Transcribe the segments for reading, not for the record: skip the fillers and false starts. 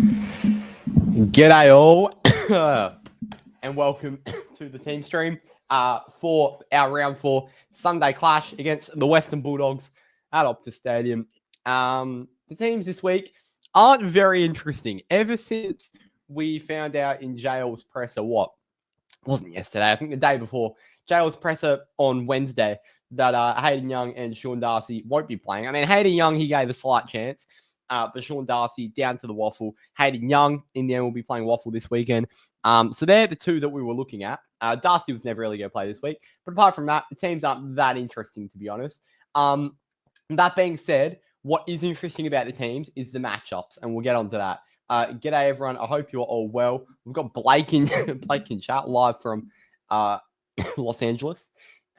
G'day all, and welcome to the team stream for our round 4 Sunday clash against the Western Bulldogs at Optus Stadium. The teams this week aren't very interesting. Ever since we found out in Jail's presser, wasn't yesterday, I think the day before, Jail's presser on Wednesday, that Hayden Young and Sean Darcy won't be playing. I mean, Hayden Young, he gave a slight chance. But Sean Darcy down to the waffle. Hayden Young in the end will be playing waffle this weekend. So they're the two that we were looking at. Darcy was never really going to play this week. But apart from that, the teams aren't that interesting, to be honest. That being said, what is interesting about the teams is the matchups, and we'll get on to that. G'day, everyone. I hope you're all well. We've got Blake in chat live from Los Angeles.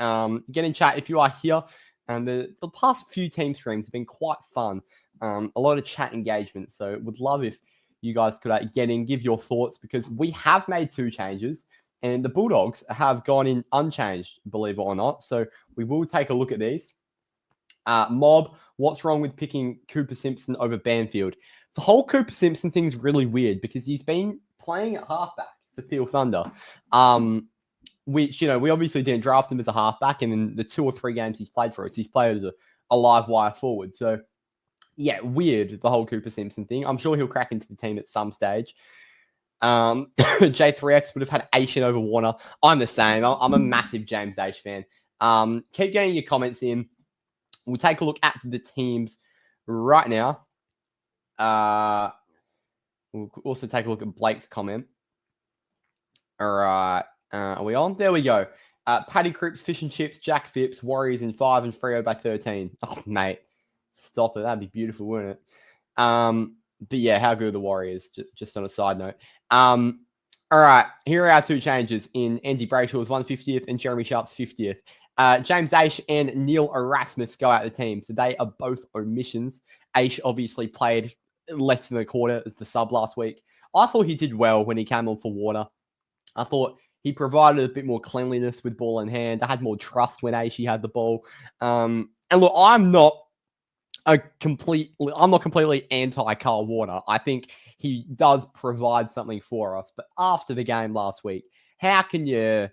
Get in chat if you are here. And the past few team streams have been quite fun. A lot of chat engagement. So would love if you guys could get in, give your thoughts, because we have made 2 changes and the Bulldogs have gone in unchanged, believe it or not. So we will take a look at these. Mob, what's wrong with picking Cooper Simpson over Banfield? The whole Cooper Simpson thing's really weird because he's been playing at halfback for Peel Thunder. Which, we obviously didn't draft him as a halfback, and in the 2 or 3 games he's played for us, he's played as a live wire forward. So, yeah, weird, the whole Cooper Simpson thing. I'm sure he'll crack into the team at some stage. J3X would have had Aishin over Warner. I'm the same. I'm a massive James Aish fan. Keep getting your comments in. We'll take a look at the teams right now. We'll also take a look at Blake's comment. All right. Are we on? There we go. Paddy Cripps, Fish and Chips, Jack Phipps, Warriors in 5 and Freo by 13. Oh, mate. Stop it. That'd be beautiful, wouldn't it? But yeah, how good are the Warriors? Just on a side note. All right. Here are our 2 changes in Andy Brayshaw's 150th and Jeremy Sharp's 50th. James Aish and Neil Erasmus go out the team. So they are both omissions. Aish obviously played less than a quarter as the sub last week. I thought he did well when he came on for Warner. I thought he provided a bit more cleanliness with ball in hand. I had more trust when Aishi had the ball. And look, I'm not completely anti Carl Warner. I think he does provide something for us. But after the game last week, how can you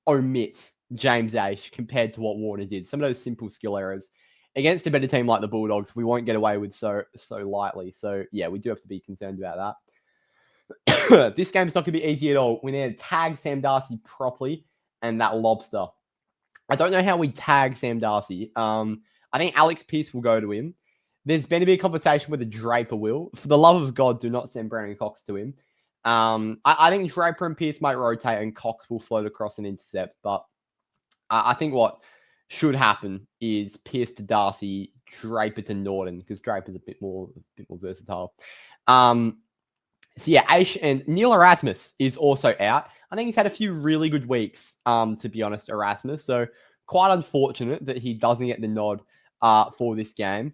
omit James Aish compared to what Warner did? Some of those simple skill errors against a better team like the Bulldogs, we won't get away with so lightly. So yeah, we do have to be concerned about that. This game's not going to be easy at all. We need to tag Sam Darcy properly and that lobster. I don't know how we tag Sam Darcy. I think Alex Pearce will go to him. There's been a big conversation whether Draper will. For the love of God, do not send Brandon Cox to him. I think Draper and Pearce might rotate and Cox will float across and intercept. But I think what should happen is Pearce to Darcy, Draper to Norton, because Draper's a bit more versatile. So yeah, Aish and Neil Erasmus is also out. I think he's had a few really good weeks, to be honest, Erasmus. So quite unfortunate that he doesn't get the nod for this game.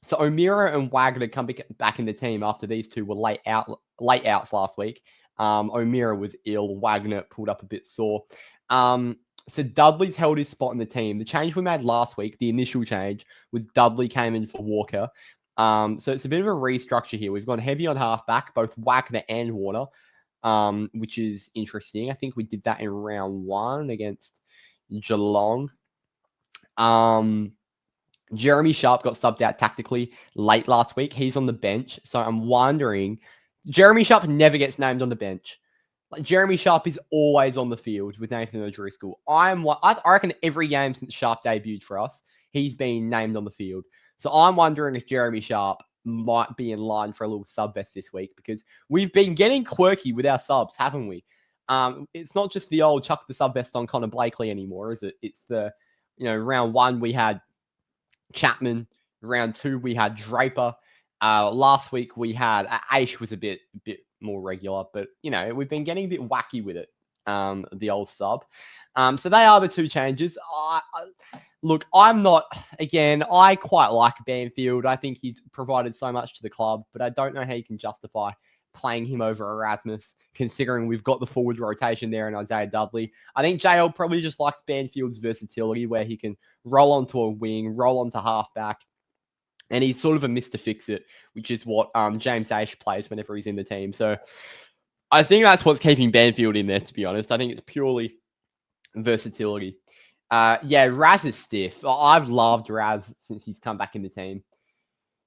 So O'Meara and Wagner come back in the team after these 2 were late outs last week. O'Meara was ill. Wagner pulled up a bit sore. So Dudley's held his spot in the team. The change we made last week, the initial change, with Dudley came in for Walker. So it's a bit of a restructure here. We've gone heavy on halfback, both Wagner and Warner, which is interesting. I think we did that in round 1 against Geelong. Jeremy Sharp got subbed out tactically late last week. He's on the bench. So I'm wondering, Jeremy Sharp never gets named on the bench. Like, Jeremy Sharp is always on the field with Nathan O'Driscoll. I reckon every game since Sharp debuted for us, he's been named on the field. So I'm wondering if Jeremy Sharp might be in line for a little sub vest this week, because we've been getting quirky with our subs, haven't we? It's not just the old chuck the sub vest on Connor Blakely anymore, is it? It's the, round 1 we had Chapman. Round 2 we had Draper. Last week we had Aish was a bit more regular, but we've been getting a bit wacky with it. The old sub. So they are the 2 changes. Look, I quite like Banfield. I think he's provided so much to the club, but I don't know how you can justify playing him over Erasmus, considering we've got the forward rotation there in Isaiah Dudley. I think JL probably just likes Banfield's versatility, where he can roll onto a wing, roll onto halfback, And he's sort of a Mr. Fix-It, which is what James Aish plays whenever he's in the team. So I think that's what's keeping Banfield in there, to be honest. I think it's purely versatility. Raz is stiff. I've loved Raz since he's come back in the team.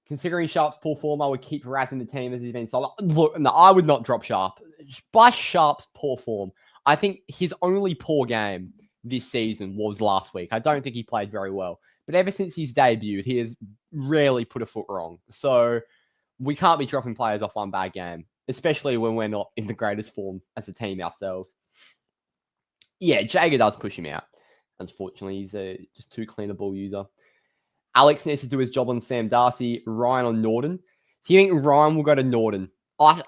Considering Sharp's poor form, I would keep Raz in the team as he's been solid. Look, no, I would not drop Sharp. By Sharp's poor form, I think his only poor game this season was last week. I don't think he played very well. But ever since he's debuted, he has rarely put a foot wrong. So we can't be dropping players off one bad game, especially when we're not in the greatest form as a team ourselves. Yeah, Jager does push him out. Unfortunately, he's just too clean a ball user. Alex needs to do his job on Sam Darcy, Ryan on Norton. Do you think Ryan will go to Norton? I'd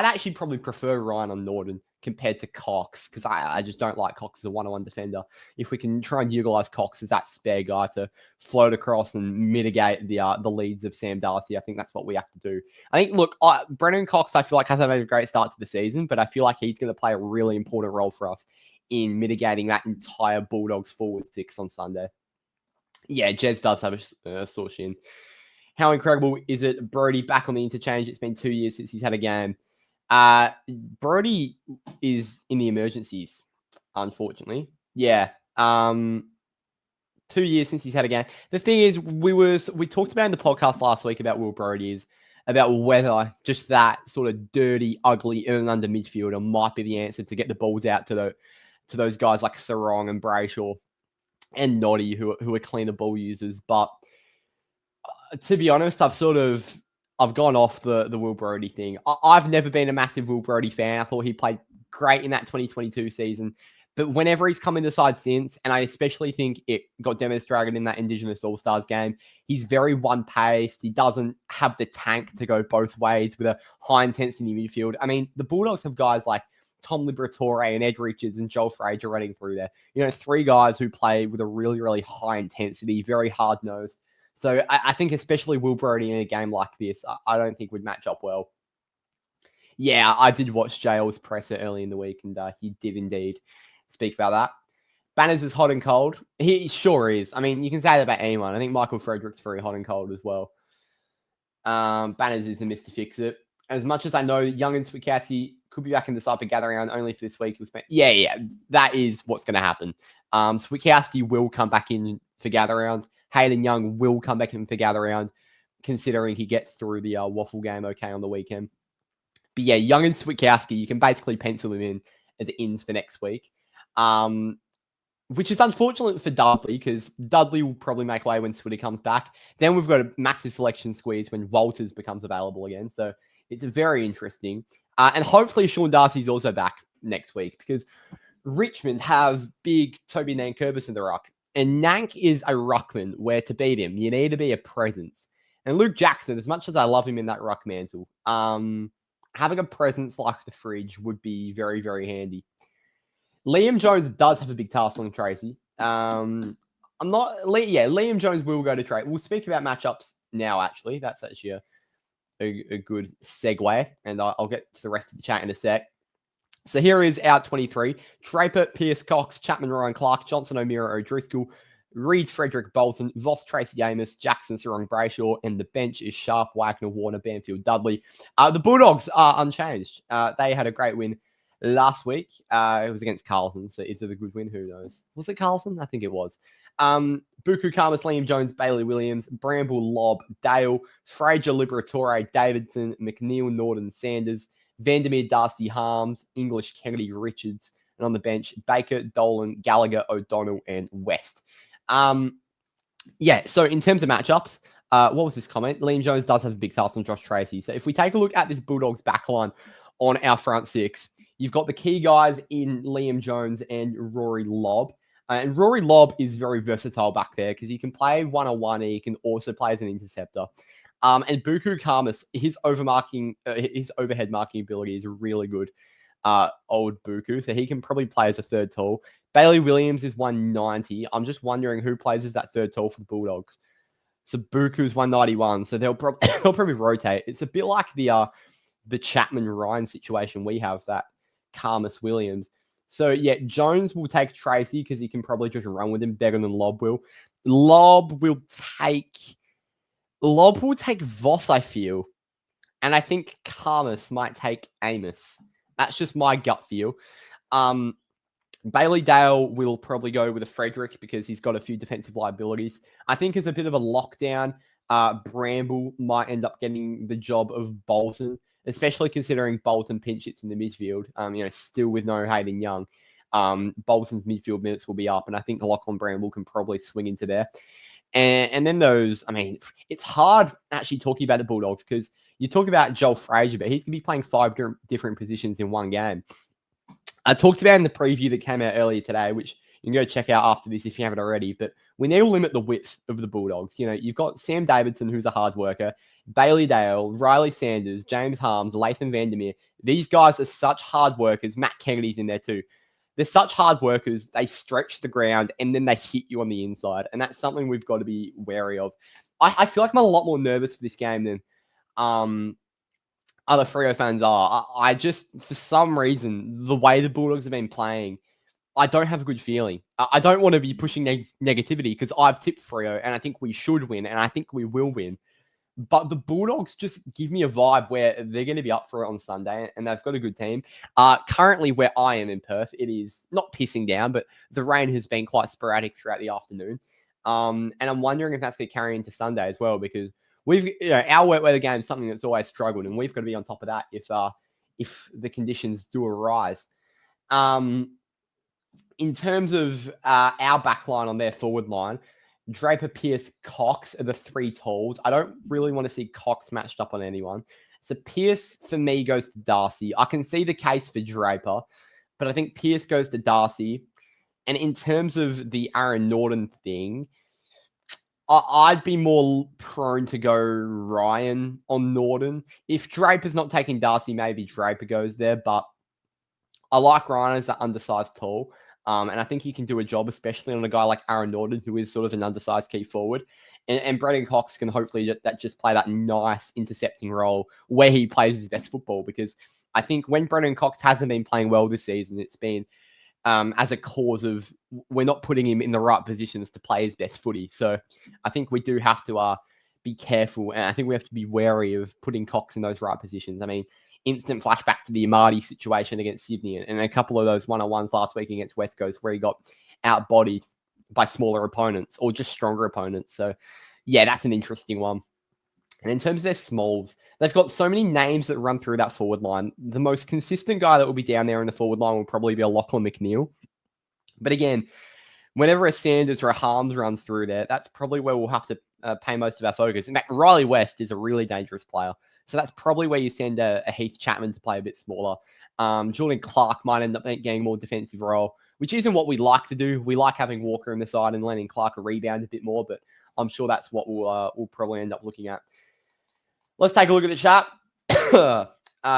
actually probably prefer Ryan on Norton compared to Cox, because I just don't like Cox as a one-on-one defender. If we can try and utilize Cox as that spare guy to float across and mitigate the leads of Sam Darcy, I think that's what we have to do. I think, look, Brennan Cox, I feel like hasn't made a great start to the season, but I feel like he's going to play a really important role for us in mitigating that entire Bulldogs forward six on Sunday. Yeah, Jez does have a sore shin. How incredible is it? Brody back on the interchange. It's been 2 years since he's had a game. Brody is in the emergencies, unfortunately. Yeah. 2 years since he's had a game. The thing is, we talked about in the podcast last week about Will Brody about whether just that sort of dirty, ugly, in and under midfielder might be the answer to get the balls out to those guys like Sarong and Brayshaw and Noddy, who are cleaner ball users. But to be honest, I've gone off the Will Brody thing. I've never been a massive Will Brody fan. I thought he played great in that 2022 season. But whenever he's come in the side since, and I especially think it got demonstrated in that Indigenous All-Stars game, he's very one-paced. He doesn't have the tank to go both ways with a high-intensity midfield. I mean, the Bulldogs have guys like Tom Liberatore and Ed Richards and Joel Fraser running through there. You know, three guys who play with a really, really high intensity, very hard-nosed. So I think especially Will Brody in a game like this, I don't think would match up well. Yeah, I did watch JL's presser early in the week, and he did indeed speak about that. Banners is hot and cold. He sure is. I mean, you can say that about anyone. I think Michael Frederick's very hot and cold as well. Banners is a Mr. Fix-It. As much as I know, Young and Switkowski could be back in the side for gathering round only for this week. Yeah, that is what's going to happen. Switkowski will come back in for gather round. Hayden Young will come back in for gather round, considering he gets through the Waffle game okay on the weekend. But yeah, Young and Switkowski, you can basically pencil them in as ins for next week. Which is unfortunate for Dudley, because Dudley will probably make way when Switty comes back. Then we've got a massive selection squeeze when Walters becomes available again. So it's very interesting. And hopefully Sean Darcy's also back next week, because Richmond have big Toby Nankervis in the ruck. And Nank is a ruckman where to beat him, you need to be a presence. And Luke Jackson, as much as I love him in that ruck mantle, having a presence like the fridge would be very, very handy. Liam Jones does have a big task on Tracy. Liam Jones will go to Tracy. We'll speak about matchups now, actually. That's actually a good segue, and I'll get to the rest of the chat in a sec. So here is our 23. Draper, Pierce, Cox, Chapman, Ryan Clark, Johnson, O'Meara, O'Driscoll, Reed, Frederick, Bolton, Voss, Tracy Amos, Jackson, Sarong, Brayshaw, and the bench is Sharp, Wagner, Warner, Banfield, Dudley. The Bulldogs are unchanged. They had a great win last week. It was against Carlton, so is it a good win? Who knows? Was it Carlton? I think it was. Buku Karmas, Liam Jones, Bailey Williams, Bramble, Lobb, Dale, Fraser, Liberatore, Davidson, McNeil, Norton, Sanders, Vandermeer, Darcy, Harms, English, Kennedy, Richards, and on the bench, Baker, Dolan, Gallagher, O'Donnell, and West. So in terms of matchups, what was this comment? Liam Jones does have a big task on Josh Tracy. So if we take a look at this Bulldogs backline on our front six, you've got the key guys in Liam Jones and Rory Lobb. And Rory Lobb is very versatile back there because he can play one-on-one. He can also play as an interceptor. And Buku Karmas, his overhead marking ability is really good. Old Buku, so he can probably play as a third tall. Bailey Williams is 190. I'm just wondering who plays as that third tall for the Bulldogs. So Buku's 191. So they'll probably rotate. It's a bit like the Chapman Ryan situation we have, that Karmas Williams. So yeah, Jones will take Tracy because he can probably just run with him better than Lobb will. Lobb will take Lob will take Voss, I feel. And I think Karmas might take Amos. That's just my gut feel. Bailey Dale will probably go with a Frederick because he's got a few defensive liabilities. I think as a bit of a lockdown, Bramble might end up getting the job of Bolton, especially considering Bolton pinch hits in the midfield. Still with no Hayden Young. Bolton's midfield minutes will be up, and I think Lachlan Bramble can probably swing into there. And then it's hard actually talking about the Bulldogs because you talk about Joel Frazier, but he's going to be playing 5 different positions in one game. I talked about in the preview that came out earlier today, which you can go check out after this if you haven't already, but we need to limit the width of the Bulldogs. You've got Sam Davidson, who's a hard worker, Bailey Dale, Riley Sanders, James Harms, Lathan Vandermeer. These guys are such hard workers. Matt Kennedy's in there too. They're such hard workers. They stretch the ground and then they hit you on the inside. And that's something we've got to be wary of. I feel like I'm a lot more nervous for this game than other Freo fans are. I just, for some reason, the way the Bulldogs have been playing, I don't have a good feeling. I don't want to be pushing negativity because I've tipped Freo and I think we should win and I think we will win. But the Bulldogs just give me a vibe where they're going to be up for it on Sunday and they've got a good team. Currently, where I am in Perth, it is not pissing down, but the rain has been quite sporadic throughout the afternoon. And I'm wondering if that's going to carry into Sunday as well because our wet weather game is something that's always struggled and we've got to be on top of that if the conditions do arise. In terms of our back line on their forward line, Draper, Pearce, Cox are the 3 talls. I don't really want to see Cox matched up on anyone. So Pearce, for me, goes to Darcy. I can see the case for Draper, but I think Pearce goes to Darcy. And in terms of the Aaron Norton thing, I'd be more prone to go Ryan on Norton. If Draper's not taking Darcy, maybe Draper goes there. But I like Ryan as an undersized tall. And I think he can do a job, especially on a guy like Aaron Norton, who is sort of an undersized key forward. And Braden Cox can hopefully just play that nice intercepting role where he plays his best football. Because I think when Braden Cox hasn't been playing well this season, it's been as a cause of we're not putting him in the right positions to play his best footy. So I think we do have to be careful. And I think we have to be wary of putting Cox in those right positions. I mean, instant flashback to the Amadi situation against Sydney and a couple of those one-on-ones last week against West Coast where he got outbodied by smaller opponents or just stronger opponents. So, yeah, that's an interesting one. And in terms of their smalls, they've got so many names that run through that forward line. The most consistent guy that will be down there in the forward line will probably be a Lachlan McNeil. But again, whenever a Sanders or a Harms runs through there, that's probably where we'll have to pay most of our focus. In fact, Riley West is a really dangerous player. So that's probably where you send a Heath Chapman to play a bit smaller. Jordan Clark might end up getting more defensive role, which isn't what we like to do. We like having Walker in the side and letting Clark a rebound a bit more, but I'm sure that's what we'll probably end up looking at. Let's take a look at the chat.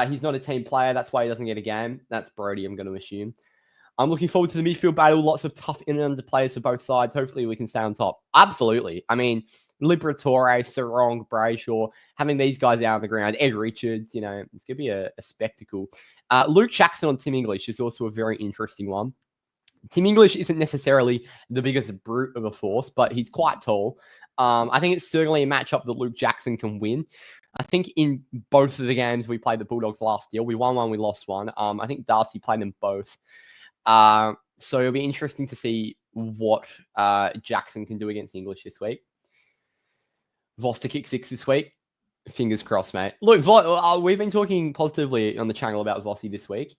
He's not a team player. That's why he doesn't get a game. That's Brody, I'm going to assume. I'm looking forward to the midfield battle. Lots of tough in and under players for both sides. Hopefully we can stay on top. Absolutely. I mean, Liberatore, Sarong, Brayshaw, having these guys out on the ground, Ed Richards, it's going to be a spectacle. Luke Jackson on Tim English is also a very interesting one. Tim English isn't necessarily the biggest brute of a force, but he's quite tall. I think it's certainly a matchup that Luke Jackson can win. I think in both of the games we played the Bulldogs last year, we won one, we lost one. I think Darcy played them both. So it'll be interesting to see what Jackson can do against English this week. Voss to kick 6 this week. Fingers crossed, mate. Look, we've been talking positively on the channel about Vossi this week.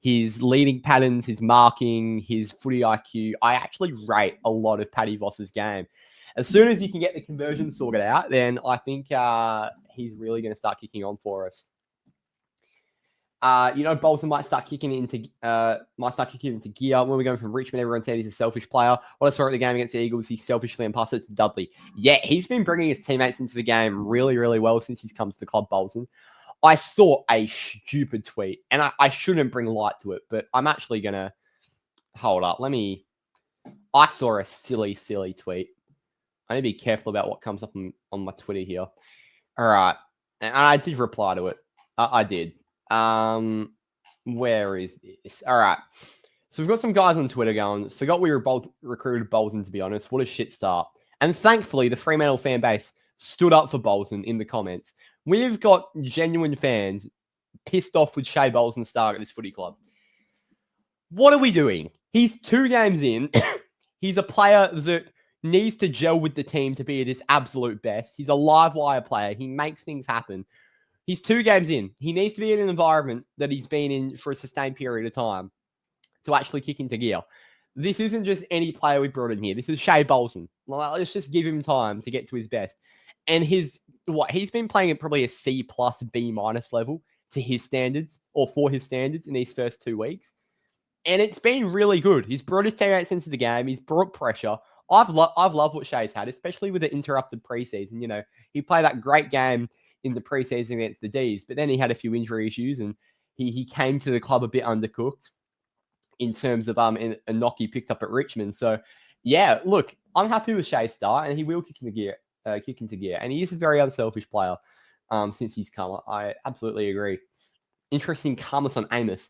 His leading patterns, his marking, his footy IQ. I actually rate a lot of Paddy Voss's game. As soon as he can get the conversion sorted out, then I think he's really going to start kicking on for us. Bolton might start kicking into gear. When we're going from Richmond, everyone said he's a selfish player. What I saw at the game against the Eagles, he selfishly passed it to Dudley. Yeah, he's been bringing his teammates into the game really, really well since he's come to the club, Bolton. I saw a stupid tweet, and I shouldn't bring light to it, but I'm actually going to... Hold up, I saw a silly, silly tweet. I need to be careful about what comes up on my Twitter here. All right. And I did reply to it. I did. Where is this? All right. So we've got some guys on Twitter going, forgot we were both recruited Bolton, to be honest. What a shit start. And thankfully, the Fremantle fan base stood up for Bolton in the comments. We've got genuine fans pissed off with Shea Bolton starting at this footy club. What are we doing? He's 2 games in. He's a player that needs to gel with the team to be at his absolute best. He's a live wire player. He makes things happen. He's 2 games in. He needs to be in an environment that he's been in for a sustained period of time to actually kick into gear. This isn't just any player we brought in here. This is Shea Bolton. Let's just give him time to get to his best. And he's been playing at probably a C plus B minus level to his standards, or for his standards, in these first 2 weeks. And it's been really good. He's brought his teammates into the game. He's brought pressure. I've loved what Shea's had, especially with the interrupted preseason. You know, he played that great game in the preseason against the D's, but then he had a few injury issues, and he came to the club a bit undercooked in terms of a knock he picked up at Richmond. So, yeah, look, I'm happy with Shea's start, and he will kick into gear. And he is a very unselfish player since he's come. I absolutely agree. Interesting comments on Amos.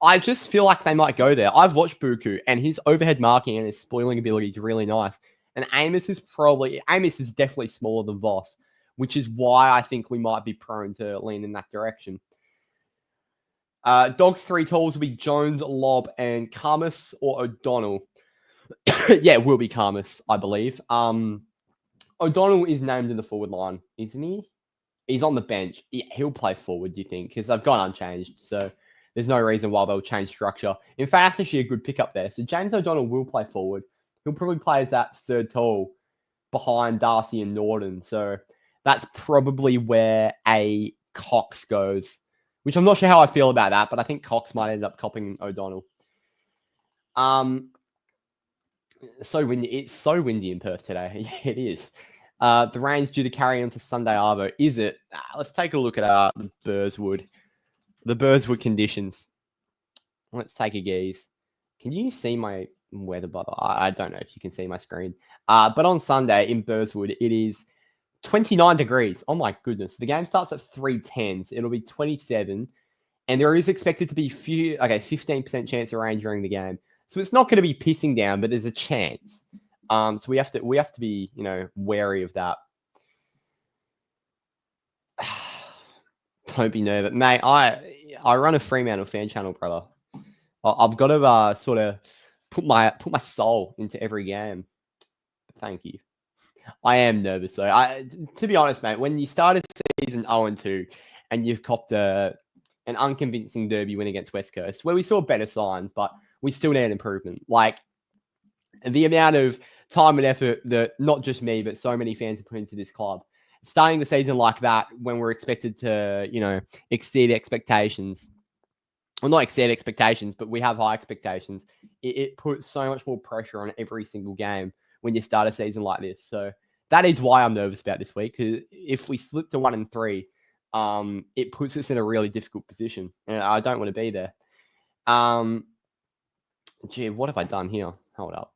I just feel like they might go there. I've watched Buku, and his overhead marking and his spoiling ability is really nice. And Amos is definitely smaller than Voss, which is why I think we might be prone to lean in that direction. Dogs 3 tools will be Jones, Lobb, and Karmas or O'Donnell. Yeah, it will be Karmas, I believe. O'Donnell is named in the forward line, isn't he? He's on the bench. Yeah, he'll play forward, do you think? Because they've gone unchanged, so there's no reason why they'll change structure. In fact, that's actually a good pickup there. So James O'Donnell will play forward. He'll probably play as that 3rd tall behind Darcy and Norton. So that's probably where a Cox goes, which I'm not sure how I feel about that, but I think Cox might end up copying O'Donnell. So windy. It's so windy in Perth today. It is. The rain's due to carry on to Sunday Arvo. Is it? Let's take a look at the Burswood. The Burswood conditions. Let's take a gaze. Can you see my weather bubble? I don't know if you can see my screen. But on Sunday in Burswood, it is 29 degrees. Oh my goodness. The game starts at 3:10. So it'll be 27. And there is expected to be 15% chance of rain during the game. So it's not going to be pissing down, but there's a chance. So we have to be, wary of that. Don't be nervous, mate. I run a Fremantle fan channel, brother. I've got to sort of put my soul into every game. Thank you. I am nervous though. To be honest, mate, when you start a season 0-2 and you've copped an unconvincing derby win against West Coast, where we saw better signs, but we still need improvement. Like the amount of time and effort that not just me, but so many fans have put into this club. Starting the season like that, when we're expected to, exceed expectations. Well, not exceed expectations, but we have high expectations. It puts so much more pressure on every single game when you start a season like this. So that is why I'm nervous about this week. Because if we slip to 1-3, it puts us in a really difficult position, and I don't want to be there. Gee, what have I done here? Hold up.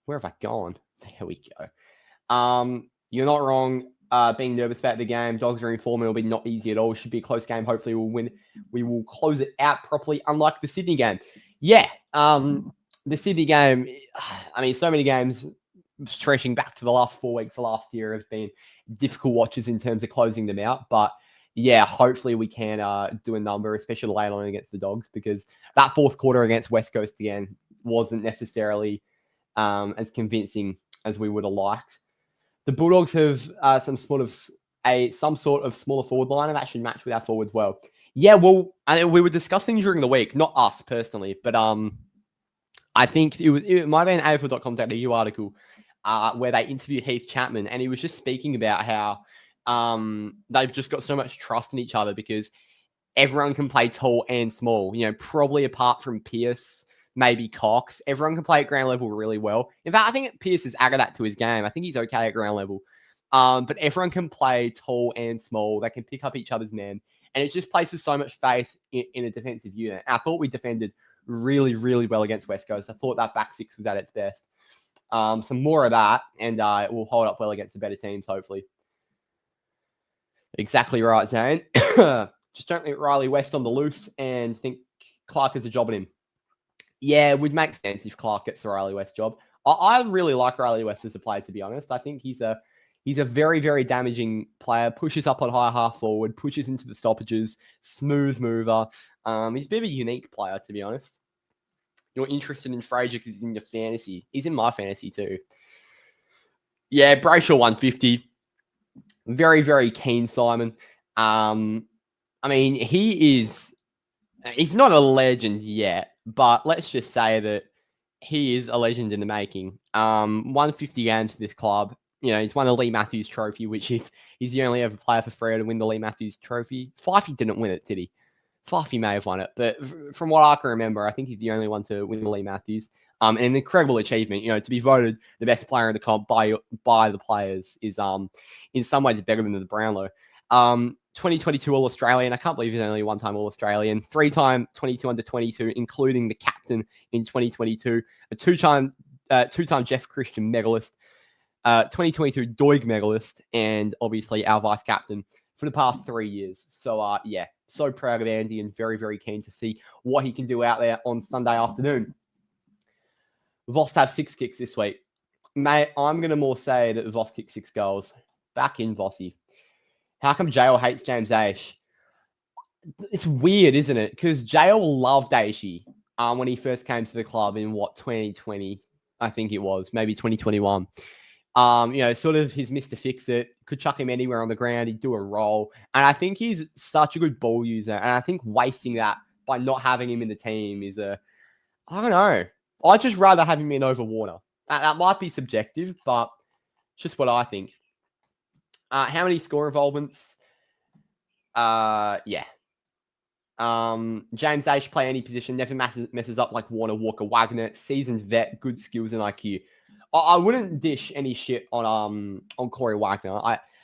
Where have I gone? There we go. You're not wrong. Being nervous about the game. Dogs are in form. It'll be not easy at all. Should be a close game. Hopefully we'll win. We will close it out properly, unlike the Sydney game. Yeah. The Sydney game, I mean, so many games stretching back to the last 4 weeks of last year have been difficult watches in terms of closing them out. But yeah, hopefully we can do a number, especially late on against the Dogs, because that 4th quarter against West Coast again wasn't necessarily as convincing as we would have liked. The Bulldogs have some sort of smaller forward line that should match with our forwards well. Yeah, well, we were discussing during the week, not us personally, but I think it might be an AFL.com.au article where they interviewed Heath Chapman, and he was just speaking about how they've just got so much trust in each other because everyone can play tall and small. Probably apart from Pearce, maybe Cox. Everyone can play at ground level really well. In fact, I think Pearce has added that to his game. I think he's okay at ground level. But everyone can play tall and small. They can pick up each other's men. And it just places so much faith in a defensive unit. I thought we defended really, really well against West Coast. I thought that back 6 was at its best. Some more of that, and it will hold up well against the better teams, hopefully. Exactly right, Zane. Just don't let Riley West on the loose and think Clark has a job in him. Yeah, it would make sense if Clark gets the Riley West job. I really like Riley West as a player, to be honest. I think he's a very, very damaging player. Pushes up on high half forward, pushes into the stoppages, smooth mover. He's a bit of a unique player, to be honest. You're interested in Fraser because he's in your fantasy. He's in my fantasy too. Yeah, Brayshaw 150. Very, very keen, Simon. I mean, he's not a legend yet, but let's just say that he is a legend in the making. 150 games for this club. You know, he's won the Lee Matthews Trophy, which is he's the only ever player for Freo to win the Lee Matthews Trophy. Fifey didn't win it, did he? Fifey may have won it, but from what I can remember, I think he's the only one to win the Lee Matthews. An incredible achievement. You know, to be voted the best player in the comp by the players is in some ways better than the Brownlow. 2022 All-Australian. I can't believe he's only one-time All-Australian. 3-time 22 under 22, including the captain in 2022. A two-time Jeff Christian medalist. 2022 Doig medalist, and obviously our vice captain for the past 3 years. So, yeah, so proud of Andy and very, very keen to see what he can do out there on Sunday afternoon. Voss have 6 kicks this week. Mate, I'm going to more say that Voss kicked 6 goals. Back in Vossy. How come JL hates James Aish? It's weird, isn't it? Because JL loved Aishy when he first came to the club in, 2020? I think it was. Maybe 2021. You know, sort of his Mr. Fix-It. Could chuck him anywhere on the ground. He'd do a roll. And I think he's such a good ball user. And I think wasting that by not having him in the team is I don't know. I'd just rather have him in over Warner. That might be subjective, but just what I think. How many score involvements? Yeah. James Aish play any position, never messes up like Warner, Walker, Wagner. Seasoned vet, good skills and IQ. I wouldn't dish any shit on Corey Wagner.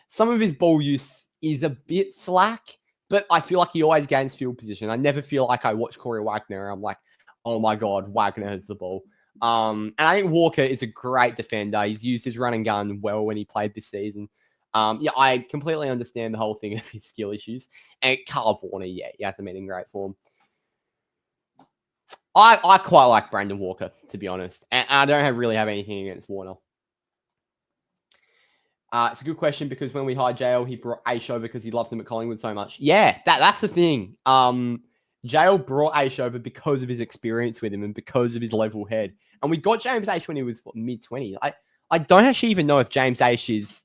Some of his ball use is a bit slack, but I feel like he always gains field position. I never feel like I watch Corey Wagner and I'm like, oh my God, Wagner has the ball. And I think Walker is a great defender. He's used his run and gun well when he played this season. Yeah, I completely understand the whole thing of his skill issues. And Carl Warner, yeah, he hasn't been in great form. I quite like Brandon Walker, to be honest. And I don't really have anything against Warner. It's a good question because when we hired JL, he brought Aish over because he loves him at Collingwood so much. Yeah, that's the thing. JL brought Aish over because of his experience with him and because of his level head. And we got James Aish when he was mid-20s. I don't actually even know if James Aish is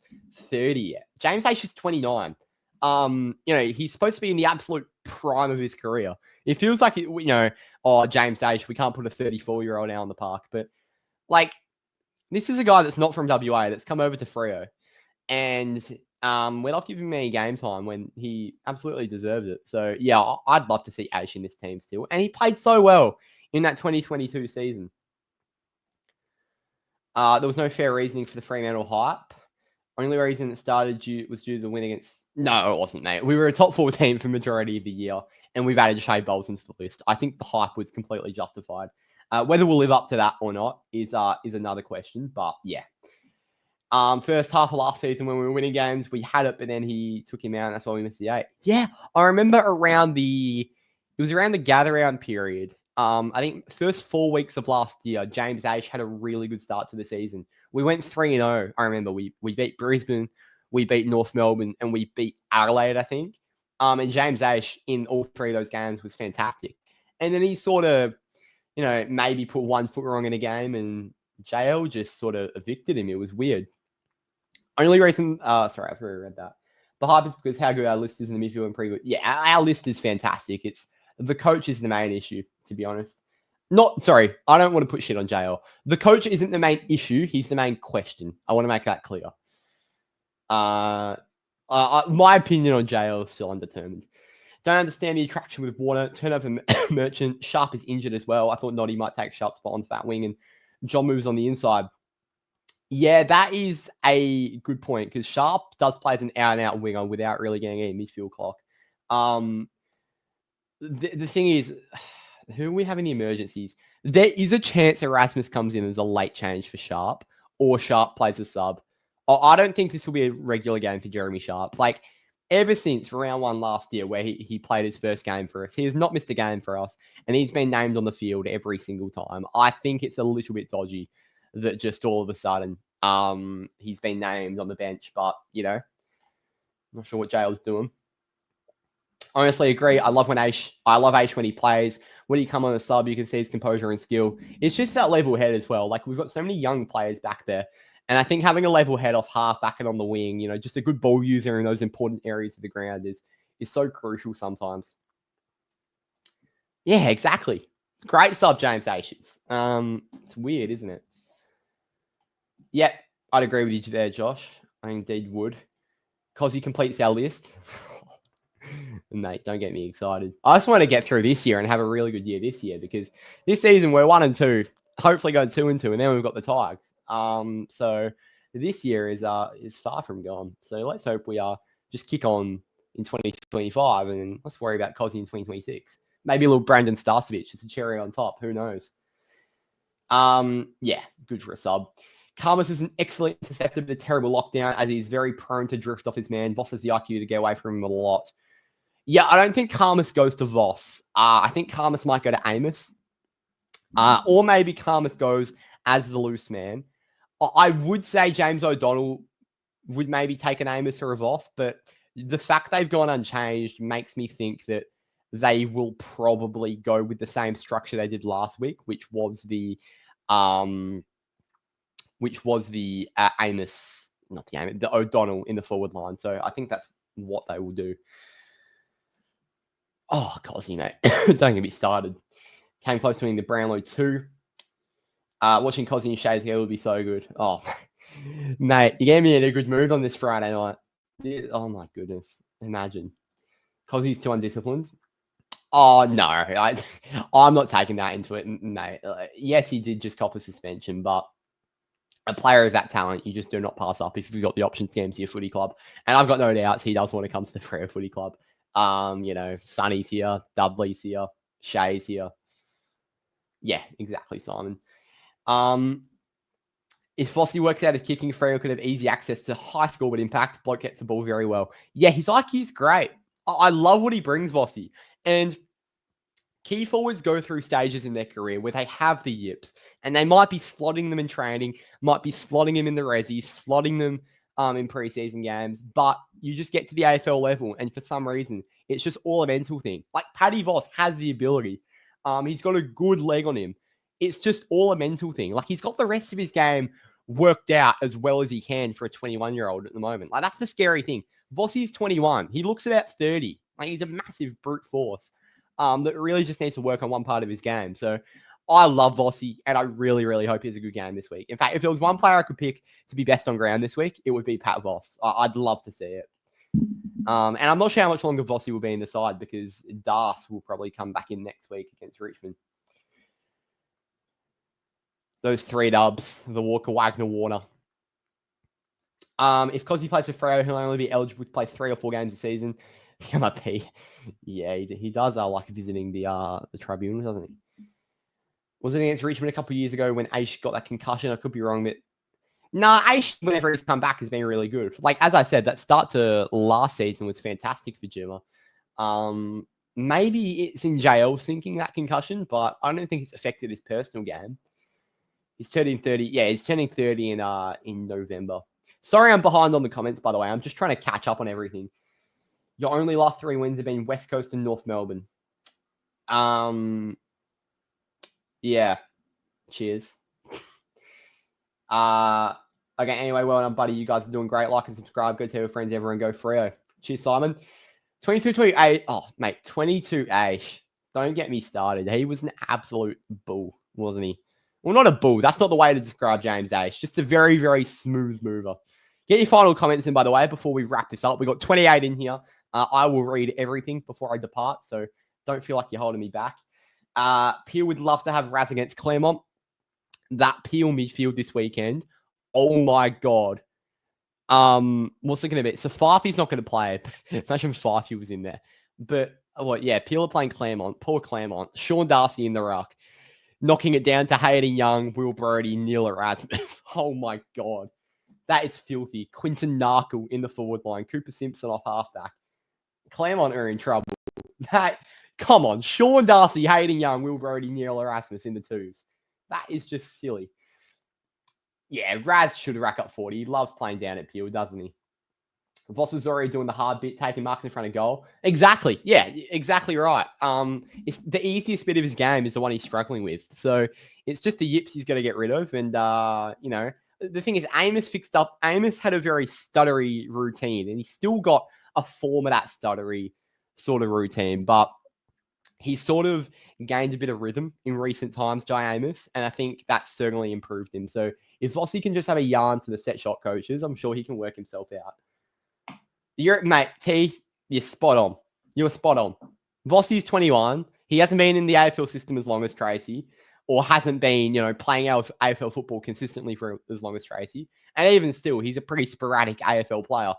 30 yet. James Aish is 29. You know, he's supposed to be in the absolute prime of his career. It feels like, you know, oh, James Aish, we can't put a 34-year-old now in the park. But, like, this is a guy that's not from WA that's come over to Freo. And we're not giving him any game time when he absolutely deserves it. So, yeah, I'd love to see Aish in this team still. And he played so well in that 2022 season. There was no fair reasoning for the Fremantle hype. Only reason it started was due to the win against... No, it wasn't, mate. We were a top 4 team for the majority of the year, and we've added Shea Bowles into the list. I think the hype was completely justified. Whether we'll live up to that or not is another question, but yeah. First half of last season when we were winning games, we had it, but then he took him out, and that's why we missed the 8. Yeah, I remember it was around the gather-round period. I think first 4 weeks of last year, James Aish had a really good start to the season. We went 3-0. I remember we beat Brisbane, we beat North Melbourne, and we beat Adelaide, I think. And James Aish in all 3 of those games was fantastic. And then he sort of, you know, maybe put one foot wrong in a game, and JL just sort of evicted him. It was weird. Only reason, sorry, I've already read that. The hype is because how good our list is in the midfield and pretty good. Yeah, our list is fantastic. It's the coach is the main issue, to be honest. Sorry, I don't want to put shit on JL. The coach isn't the main issue. He's the main question. I want to make that clear. My opinion on JL is still undetermined. Don't understand the attraction with Warner. Turnover Merchant. Sharp is injured as well. I thought Noddy might take Sharp's spot on that wing and John moves on the inside. Yeah, that is a good point because Sharp does play as an out-and-out winger without really getting any midfield clock. The thing is, who we have in the emergencies? There is a chance Erasmus comes in as a late change for Sharp or Sharp plays a sub. I don't think this will be a regular game for Jeremy Sharp. Like, ever since round 1 last year where he played his first game for us, he has not missed a game for us, and he's been named on the field every single time. I think it's a little bit dodgy. that just all of a sudden he's been named on the bench. But, you know, not sure what Jail's doing. Honestly, agree. I love Aish when he plays. When he come on a sub, you can see his composure and skill. It's just that level head as well. Like, we've got so many young players back there. And I think having a level head off half back and on the wing, you know, just a good ball user in those important areas of the ground is so crucial sometimes. Yeah, exactly. Great sub, James Ashes. It's weird, isn't it? Yep, I'd agree with you there, Josh. I indeed would. Because he completes our list. Mate, don't get me excited. I just want to get through this year and have a really good year this year, because this season we're 1-2, hopefully go 2-2, and then we've got the Tigers. So this year is far from gone. So let's hope we just kick on in 2025, and let's worry about Cosy in 2026. Maybe a little Brandon Starcevich, just a cherry on top. Who knows? Yeah, good for a sub. Karmas is an excellent interceptor, but a terrible lockdown, as he's very prone to drift off his man. Voss has the IQ to get away from him a lot. Yeah, I don't think Karmas goes to Voss. I think Karmas might go to Amos. Or maybe Karmas goes as the loose man. I would say James O'Donnell would maybe take an Amos or a Voss, but the fact they've gone unchanged makes me think that they will probably go with the same structure they did last week, which was the Amos, not the Amos, the O'Donnell in the forward line. So I think that's what they will do. Oh, Cosy, mate. Don't get me started. Came close to winning the Brownlow 2. Watching Cosy and Shay's hair would be so good. Oh, mate, you gave me in a good mood on this Friday night. Oh, my goodness. Imagine. Cosy's too undisciplined. Oh, no. I'm not taking that into it, mate. Yes, he did just cop a suspension, but a player of that talent, you just do not pass up if you've got the option to get him to your footy club. And I've got no doubts he does want to come to the Freo Footy Club. You know, Sonny's here, Dudley's here, Shay's here. Yeah, exactly, Simon. If Fossey works out his kicking, Freo could have easy access to high scoreboard impact. Bloke gets the ball very well. Yeah, his IQ's great. I love what he brings, Fossey. And key forwards go through stages in their career where they have the yips, and they might be slotting them in training, might be slotting them in the resi, slotting them in preseason games, but you just get to the AFL level, and for some reason, it's just all a mental thing. Like, Paddy Voss has the ability. He's got a good leg on him. It's just all a mental thing. Like, he's got the rest of his game worked out as well as he can for a 21-year-old at the moment. Like, that's the scary thing. Vossi's 21. He looks about 30. Like, he's a massive brute force that really just needs to work on one part of his game. So I love Vossy, and I really, really hope he has a good game this week. In fact, if there was one player I could pick to be best on ground this week, it would be Pat Voss. I'd love to see it. And I'm not sure how much longer Vossy will be in the side, because Das will probably come back in next week against Richmond. Those 3 dubs, the Walker, Wagner, Warner. If Cosy plays for Freo, he'll only be eligible to play 3 or 4 games a season. MIP. Yeah, he does like visiting the tribunal, doesn't he? Was it against Richmond a couple of years ago when Aish got that concussion? I could be wrong, but no, Aish, whenever he's come back, has been really good. Like, as I said, that start to last season was fantastic for Jimmer. Maybe it's in JL's thinking, that concussion, but I don't think it's affected his personal game. He's turning 30. Yeah, he's turning 30 in November. Sorry, I'm behind on the comments, by the way. I'm just trying to catch up on everything. Your only last 3 wins have been West Coast and North Melbourne. Yeah. Cheers. Okay, anyway, well done, buddy. You guys are doing great. Like and subscribe. Go tell your friends, everyone. Go Freo. Cheers, Simon. 22-28. Oh, mate, 22-8. Don't get me started. He was an absolute bull, wasn't he? Well, not a bull. That's not the way to describe James Ash. Just a very, very smooth mover. Get your final comments in, by the way, before we wrap this up. We got 28 in here. I will read everything before I depart, so don't feel like you're holding me back. Peel would love to have Raz against Claremont. That Peel midfield this weekend. Oh my God. What's it going to be? So Fifey's not going to play. Imagine Fifey was in there. But, yeah, Peel are playing Claremont. Poor Claremont. Sean Darcy in the ruck. Knocking it down to Hayden Young, Will Brodie, Neil Erasmus. Oh my God. That is filthy. Quinton Narkle in the forward line. Cooper Simpson off halfback. Claremont are in trouble. Come on. Sean Darcy, Hayden Young, Will Brodie, Neil Erasmus in the twos. That is just silly. Yeah, Raz should rack up 40. He loves playing down at Peel, doesn't he? Voss is already doing the hard bit, taking marks in front of goal. Exactly. Yeah, exactly right. It's the easiest bit of his game is the one he's struggling with. So it's just the yips he's got to get rid of. And, the thing is, Amos had a very stuttery routine, and he's still got a form of that stuttery sort of routine. But he's sort of gained a bit of rhythm in recent times, Jai Amos, and I think that's certainly improved him. So if Vossi can just have a yarn to the set shot coaches, I'm sure he can work himself out. Mate, you're spot on. You're spot on. Vossi's 21. He hasn't been in the AFL system as long as Tracy, or hasn't been, playing AFL football consistently for as long as Tracy. And even still, he's a pretty sporadic AFL player.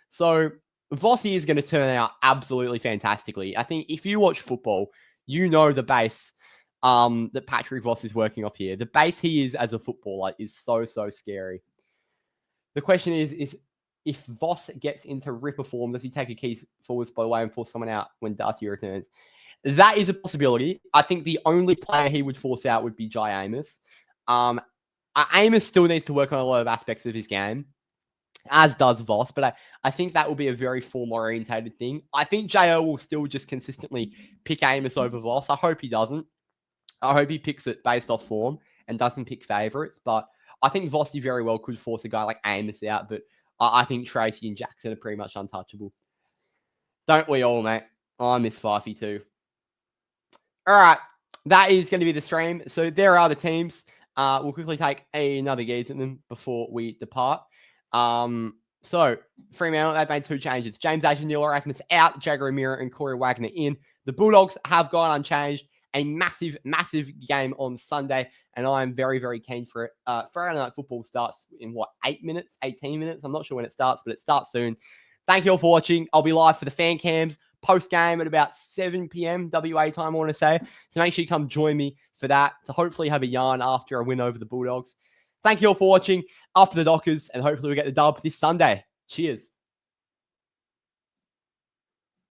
So Vossi is going to turn out absolutely fantastically. I think if you watch football, you know the base that Patrick Voss is working off here. The base he is as a footballer is so, so scary. The question is if Voss gets into ripper form, does he take a key forward spot away and force someone out when Darcy returns? That is a possibility. I think the only player he would force out would be Jai Amos. Amos still needs to work on a lot of aspects of his game, as does Voss, but I think that will be a very form-orientated thing. I think Jo will still just consistently pick Amos over Voss. I hope he doesn't. I hope he picks it based off form and doesn't pick favourites, but I think Vossi very well could force a guy like Amos out, but I think Tracy and Jackson are pretty much untouchable. Don't we all, mate? I miss Fifey too. All right, that is going to be the stream. So there are the teams. We'll quickly take another gaze at them before we depart. So Fremantle, they've made 2 changes. James Asian, Neil Erasmus out, Jagger Amira and Corey Wagner in. The Bulldogs have gone unchanged. A massive, massive game on Sunday, and I am very, very keen for it. Friday Night Football starts in, 8 minutes, 18 minutes? I'm not sure when it starts, but it starts soon. Thank you all for watching. I'll be live for the fan cams post-game at about 7 p.m. WA time, I want to say. So make sure you come join me for that to hopefully have a yarn after a win over the Bulldogs. Thank you all for watching. Up the Dockers, and hopefully we get the dub this Sunday. Cheers.